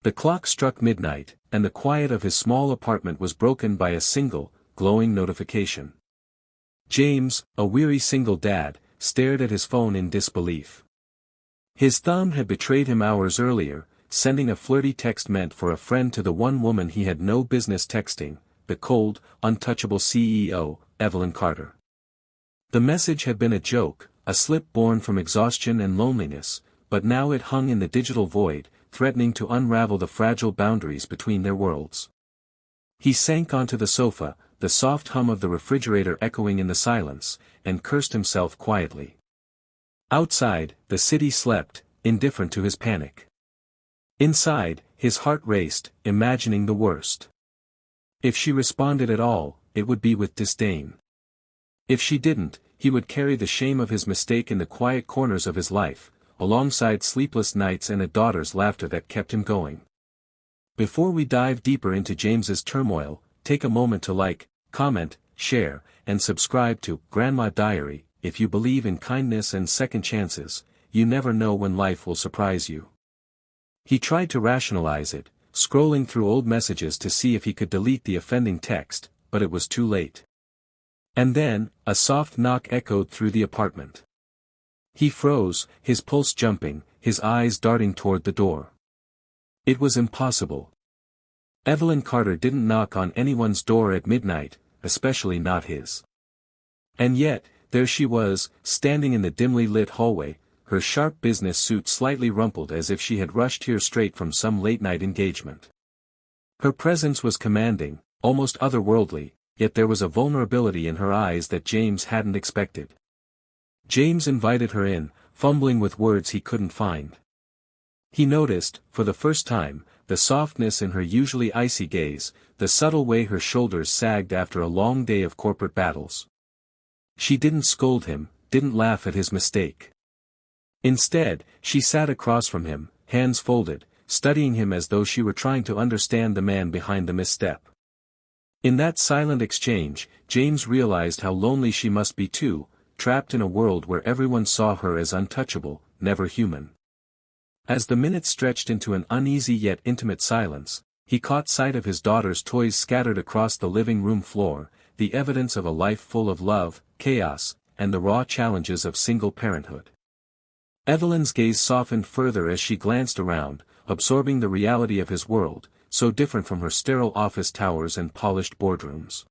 The clock struck midnight, and the quiet of his small apartment was broken by a single, glowing notification. James, a weary single dad, stared at his phone in disbelief. His thumb had betrayed him hours earlier, sending a flirty text meant for a friend to the one woman he had no business texting, the cold, untouchable CEO, Evelyn Carter. The message had been a joke, a slip born from exhaustion and loneliness, but now it hung in the digital void, threatening to unravel the fragile boundaries between their worlds. He sank onto the sofa, the soft hum of the refrigerator echoing in the silence, and cursed himself quietly. Outside, the city slept, indifferent to his panic. Inside, his heart raced, imagining the worst. If she responded at all, it would be with disdain. If she didn't, he would carry the shame of his mistake in the quiet corners of his life, alongside sleepless nights and a daughter's laughter that kept him going. Before we dive deeper into James's turmoil, take a moment to like, comment, share, and subscribe to Grandma Diary. If you believe in kindness and second chances, you never know when life will surprise you. He tried to rationalize it, scrolling through old messages to see if he could delete the offending text, but it was too late. And then, a soft knock echoed through the apartment. He froze, his pulse jumping, his eyes darting toward the door. It was impossible. Evelyn Carter didn't knock on anyone's door at midnight, especially not his. And yet, there she was, standing in the dimly lit hallway, her sharp business suit slightly rumpled as if she had rushed here straight from some late-night engagement. Her presence was commanding, almost otherworldly, yet there was a vulnerability in her eyes that James hadn't expected. James invited her in, fumbling with words he couldn't find. He noticed, for the first time, the softness in her usually icy gaze, the subtle way her shoulders sagged after a long day of corporate battles. She didn't scold him, didn't laugh at his mistake. Instead, she sat across from him, hands folded, studying him as though she were trying to understand the man behind the misstep. In that silent exchange, James realized how lonely she must be too, trapped in a world where everyone saw her as untouchable, never human. As the minutes stretched into an uneasy yet intimate silence, he caught sight of his daughter's toys scattered across the living room floor, the evidence of a life full of love, chaos, and the raw challenges of single parenthood. Evelyn's gaze softened further as she glanced around, absorbing the reality of his world, so different from her sterile office towers and polished boardrooms.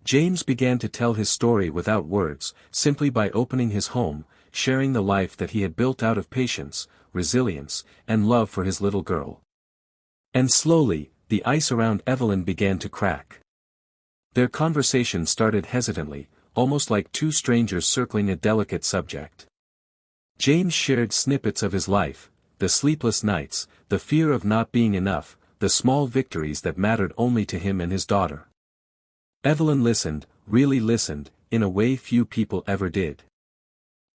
James began to tell his story without words, simply by opening his home, sharing the life that he had built out of patience, resilience, and love for his little girl. And slowly, the ice around Evelyn began to crack. Their conversation started hesitantly, almost like two strangers circling a delicate subject. James shared snippets of his life, the sleepless nights, the fear of not being enough, the small victories that mattered only to him and his daughter. Evelyn listened, really listened, in a way few people ever did.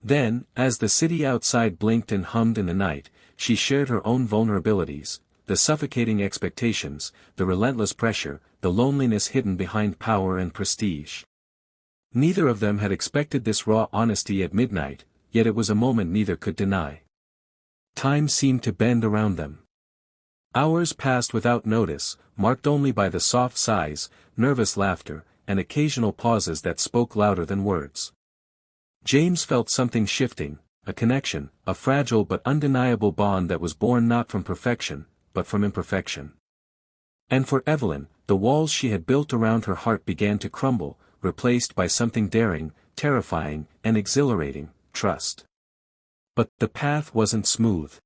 Then, as the city outside blinked and hummed in the night, she shared her own vulnerabilities, the suffocating expectations, the relentless pressure, the loneliness hidden behind power and prestige. Neither of them had expected this raw honesty at midnight, yet it was a moment neither could deny. Time seemed to bend around them. Hours passed without notice, marked only by the soft sighs, nervous laughter, and occasional pauses that spoke louder than words. James felt something shifting, a connection, a fragile but undeniable bond that was born not from perfection, but from imperfection. And for Evelyn, the walls she had built around her heart began to crumble, replaced by something daring, terrifying, and exhilarating, trust. But the path wasn't smooth.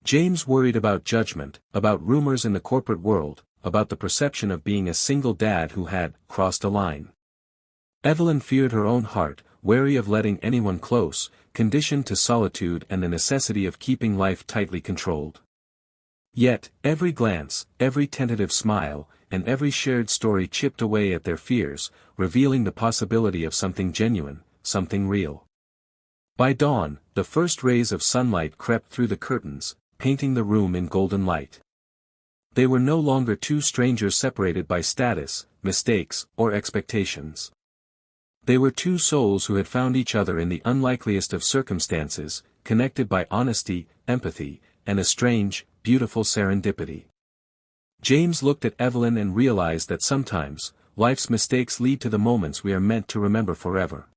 James worried about judgment, about rumors in the corporate world, about the perception of being a single dad who had crossed a line. Evelyn feared her own heart, wary of letting anyone close, conditioned to solitude and the necessity of keeping life tightly controlled. Yet, every glance, every tentative smile, and every shared story chipped away at their fears, revealing the possibility of something genuine, something real. By dawn, the first rays of sunlight crept through the curtains, painting the room in golden light. They were no longer two strangers separated by status, mistakes, or expectations. They were two souls who had found each other in the unlikeliest of circumstances, connected by honesty, empathy, and a strange, beautiful serendipity. James looked at Evelyn and realized that sometimes, life's mistakes lead to the moments we are meant to remember forever.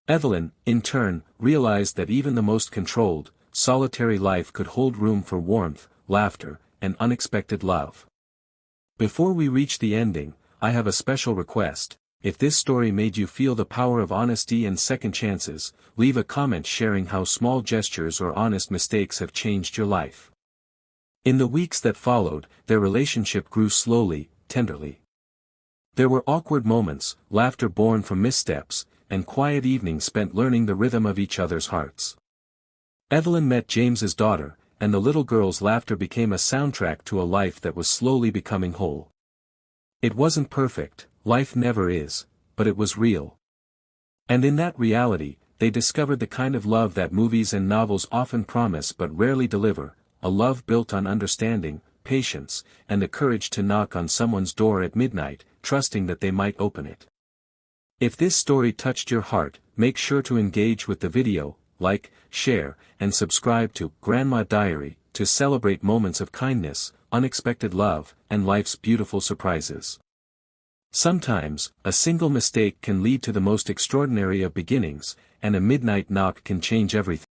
Evelyn, in turn, realized that even the most controlled, solitary life could hold room for warmth, laughter, and unexpected love. Before we reach the ending, I have a special request. If this story made you feel the power of honesty and second chances, leave a comment sharing how small gestures or honest mistakes have changed your life. In the weeks that followed, their relationship grew slowly, tenderly. There were awkward moments, laughter born from missteps, and quiet evenings spent learning the rhythm of each other's hearts. Evelyn met James's daughter, and the little girl's laughter became a soundtrack to a life that was slowly becoming whole. It wasn't perfect, life never is, but it was real. And in that reality, they discovered the kind of love that movies and novels often promise but rarely deliver, a love built on understanding, patience, and the courage to knock on someone's door at midnight, trusting that they might open it. If this story touched your heart, make sure to engage with the video, like, share, and subscribe to Grandma Diary to celebrate moments of kindness, unexpected love, and life's beautiful surprises. Sometimes, a single mistake can lead to the most extraordinary of beginnings, and a midnight knock can change everything.